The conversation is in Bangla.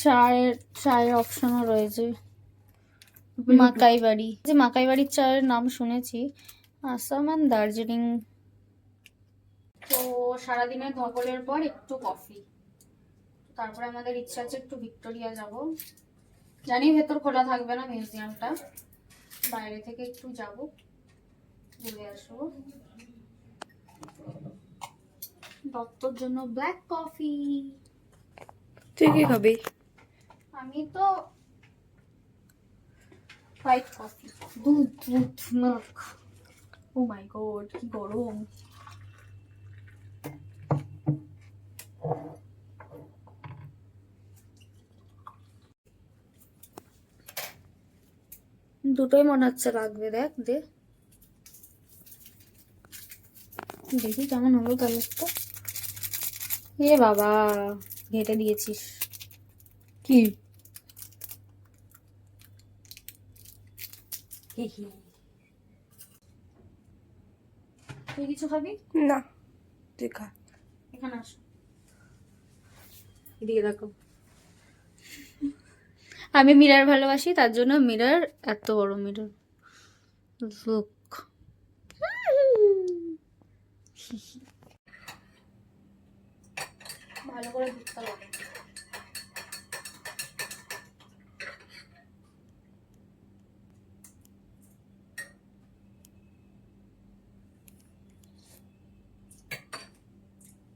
চায়ের চায়ের অপশনও রয়েছে। মাকাই বাড়ি, যে মাকাই বাড়ির চায়ের নাম শুনেছি, আসাম আর দার্জিলিং। তো সারাদিনের ধকলের পর একটু কফি, তারপরে আমাদের ইচ্ছা আছে একটু ভিক্টোরিয়া যাব। জানি ভেতর খোলা থাকবে না মিউজিয়ামটা, বাইরে থেকে একটু যাব, ঘুরে আসবো। দত্তর জন্য ব্ল্যাক কফি। তুই কি খাবি? আমি তো হোয়াইট কফি, দুধ দুধ মিল্ক। ও মাই গড কি গরম। দুটোই মনে হচ্ছে লাগবে, দেখ দে দেখি কেমন হলো কালারটা। এ বাবা, ঘেটে দিয়েছিস। কি? তুই কিছু খাবি? না, তুই খা। এখানে আস। এদিকে রাখো। আমি মিরর ভালোবাসি, তার জন্য মিরর, এত বড় মিরর। লুক, ভালো করে দিতে হবে।